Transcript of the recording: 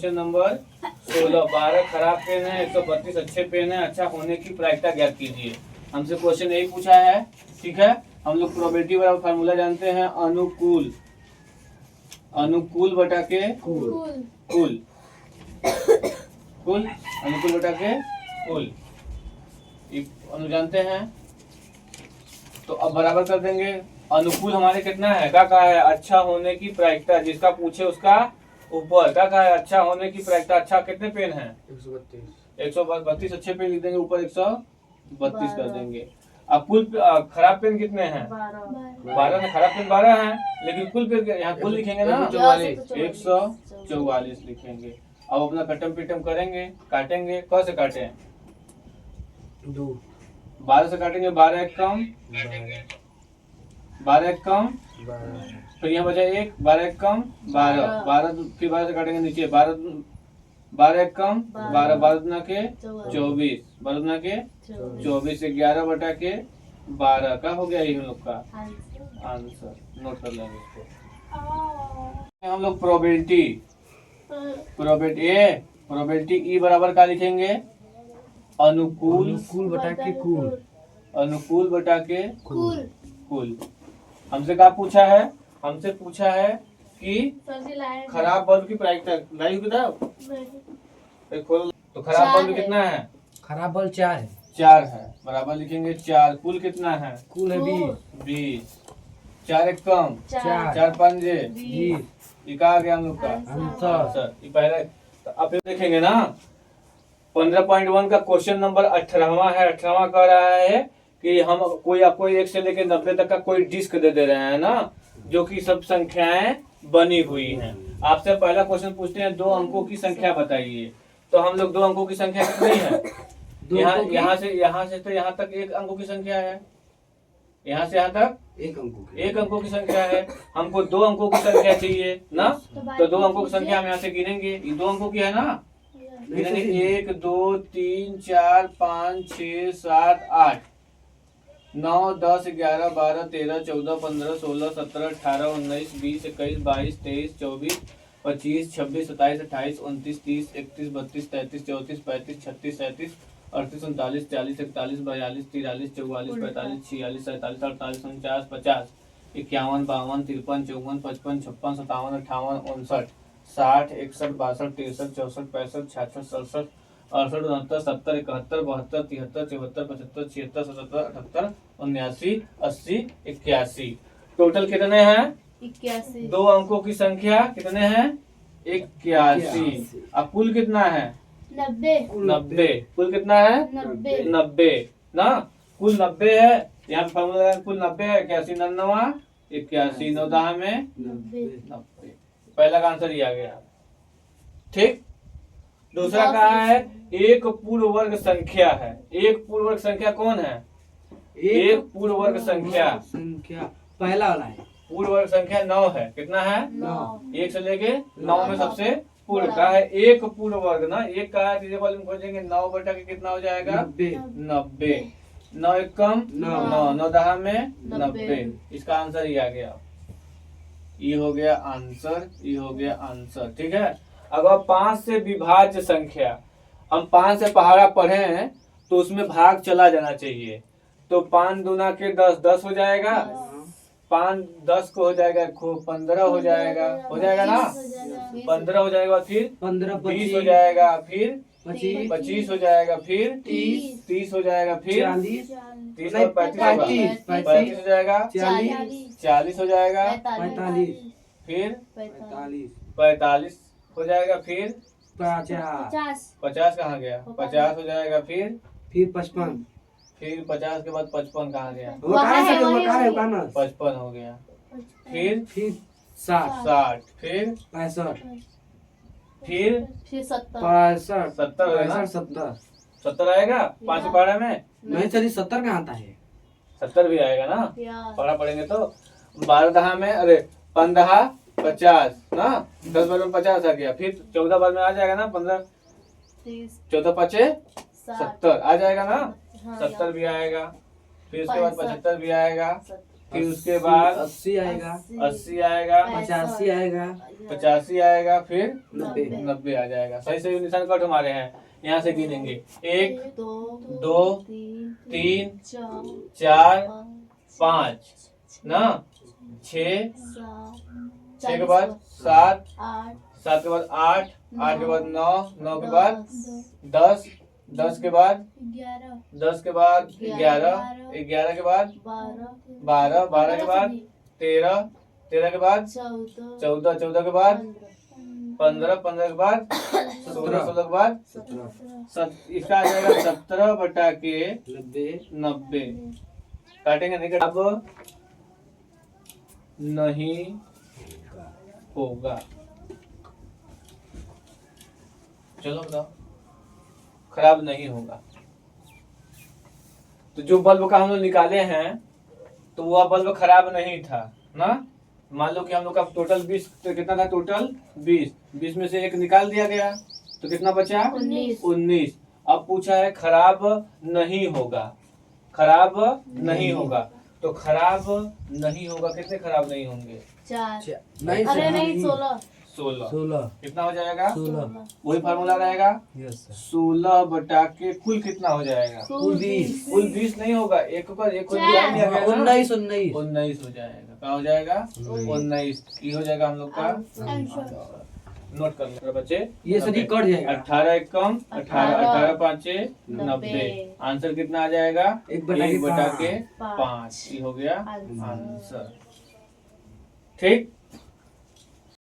Question number 16। 12 खराब pen है, 132 अच्छे पेन है, अच्छा होने की प्रायिकता ज्ञात कीजिए। हमसे क्वेश्चन यही पूछा है, ठीक है। हम लोग प्रोबेबिलिटी वाला फार्मूला जानते हैं, अनुकूल बटा के कुल अनुकूल बटा के कुल हम जानते हैं। तो अब बराबर कर देंगे। अनुकूल हमारे कितना है, क्या कहा है, अच्छा होने की प्रायिकता, जिसका पूछे उसका ऊपर क्या कहा है, अच्छा होने की प्रायिकता। अच्छा कितने पेन है, 132 अच्छे पेन लिख देंगे, ऊपर 132 कर देंगे। अब कुल खराब पेन कितने हैं, 12 में खराब पेन 12 है, लेकिन कुल पेन यहाँ कुल लिखेंगे ना 144 लिखेंगे। अब अपना कटम पिटम करेंगे, काटेंगे, कैसे काटे, 12 से काटेंगे, 12 एक कम 12 एक कम, फिर यहाँ बचा 1, 12 एक कम 12 फिर 12 से काटेंगे नीचे, 12 एक कम 12 12 के 24 12 के 24 11 बटा के 12 का हो गया ये हम लोग का आंसर। नोट कर लेंगे इसको। हम लोग प्रोबेबिलिटी ई बराबर का लिखेंगे, अनुकूल बटा के कुल। हमसे क्या पूछा है, हमसे पूछा है कि खराब बल्ब की प्रायिकता लाई हुई था। तो खराब बल्ब कितना है, खराब बल्ब 4 है, 4 है, बराबर लिखेंगे 4। कुल कितना है, कुल है 20। 4 एक कम 4 पंजे 20। ये कहा गया हम लोग का आंसर। ये पहले तो अब देखेंगे ना, 15.1 का क्वेश्चन नंबर 18वां है। 18वां कह रहा है कि हम कोई आपको 1 से लेकर 90 तक का कोई डिस्क दे रहे हैं ना, जो कि सब संख्याएं बनी हुई हैं। आपसे पहला क्वेश्चन पूछते हैं 2 अंकों की संख्या बताइए। तो हम लोग 2 अंकों की संख्या कितनी है, यहाँ से तो यहाँ तक 1 अंकों की संख्या है, यहाँ से यहाँ तक 1 अंकों की संख्या है। हमको 2 अंकों की संख्या चाहिए ना, तो 2 अंकों की संख्या हम यहाँ से गिनेंगे। ये 2 अंकों की है ना, गिनेंगे 1 2 3 4 5 6 7 8 9 10 11 12 13 14 15 16 17 18 19 20 21 22 23 24 25 26 27 28 29 30 31 32 33 34 35 36 37 38 39 40 41 42 43 44 45 46 47 48 49 50 51 52 53 54 55 56 57 58 59 60 61 62 63 64 65 66 67 68 69 70 71 72 73 74 75 76 77 78 79 80 81। टोटल कितने हैं, 81। 2 अंकों की संख्या कितने हैं, 81। अब कुल कितना है, 90। कुल कितना है, 90 ना, कुल 90 है। यहाँ फॉर्मूला कुल 90 है, 81 99 81 9 10 में 90। पहला का आंसर ही आ गया, ठीक। दूसरा कहा है एक पूर्ण वर्ग संख्या है। एक पूर्ण वर्ग संख्या कौन है, एक पूर्ण वर्ग संख्या पहला वाला है, पूर्ण वर्ग संख्या 9 है। कितना है, 9। 1 से लेके 9 में सबसे पूर्ण का है एक पूर्ण वर्ग ना। एक का है तीसरे वाले में खोजेंगे, 9 बटा के कितना हो जाएगा, 90। 9 एक कम 9 9 10 में 90। इसका आंसर ये आ गया, ये हो गया आंसर, ये हो गया आंसर, ठीक है। अगर 5 से विभाज्य संख्या, हम 5 से पहाड़ा पढ़े हैं तो उसमें भाग चला जाना चाहिए। तो 5 दूना के 10 10 हो जाएगा, 5 10 को हो जाएगा, 15 हो जाएगा, हो जाएगा ना, 15 हो जाएगा, फिर 20 हो जाएगा, फिर 25 हो जाएगा, फिर 30 हो जाएगा, फिर 30 और 35 हो जाएगा, 40 हो जाएगा, 45 फिर 45 हो जाएगा, फिर 50 कहाँ गया, 50 हो जाएगा, फिर 55 फिर 50 के बाद 55 कहाँ गया, 55 हो गया, फिर 60 फिर 65 फिर 70 70 70 आएगा 5 पहाड़ा में, नहीं चलिए 70 कहाँ आता है, 70 भी आएगा ना, पढ़ा पढ़ेंगे तो। 12 दहा में, अरे 15 50 ना, 10 बार में 50 आ गया, फिर 14 बार में आ जाएगा ना, 15 14 पचे 70 आ जाएगा ना, 70 भी आएगा, फिर उसके बाद 75 भी आएगा, फिर उसके बाद 80 आएगा, 80 आएगा, 85 आएगा, 85 आएगा, फिर 90। 90 आ जाएगा। सही सही निशान कट हमारे हैं। यहाँ से गिनेंगे 1 दो 3 चार 4 5 ना 6 6 के बाद 7 आठ 7 के बाद 8 8 के बाद 9 9 के बाद 10 10 के बाद 10 के बाद 11 11 के बाद 12 12 के बाद 13 13 के बाद 14 14 के बाद 15 15 के बाद 16 16 के बाद 17, इसका आ जाएगा 17 बटा के 90, 90। काटेंगे नहीं काटेंगे? अब नहीं होगा। चलो बताओ, खराब नहीं होगा। तो जो बल्ब का हम लोग निकाले हैं तो वह बल्ब खराब नहीं था ना। मान लो कि हम लोग का टोटल 20, तो कितना था टोटल 20, 20 में से एक निकाल दिया गया तो कितना बचा 19। अब पूछा है खराब नहीं होगा, खराब नहीं होगा। तो खराब नहीं होगा, कितने खराब नहीं होंगे? 4 नहीं अरे सर, नहीं 16 16, कितना हो जाएगा? 16, वही फार्मूला रहेगा। यस सर, 16 बटा के कुल कितना हो जाएगा? कुल 20, कुल 20 नहीं होगा, एक ऊपर एक दिया गया ना? 19, 19, 19 हो जाएगा। क्या हो जाएगा? 19 ये हो जाएगा हम लोग का। नोट कर लो बच्चे, ये सर ये कट जाएगा। 18 एक कम 18 18 5 90। आंसर कितना आ जाएगा? 1 बटा 1 बटा के पाँच। 5। ये हो गया आंसर। आंसर। ठीक।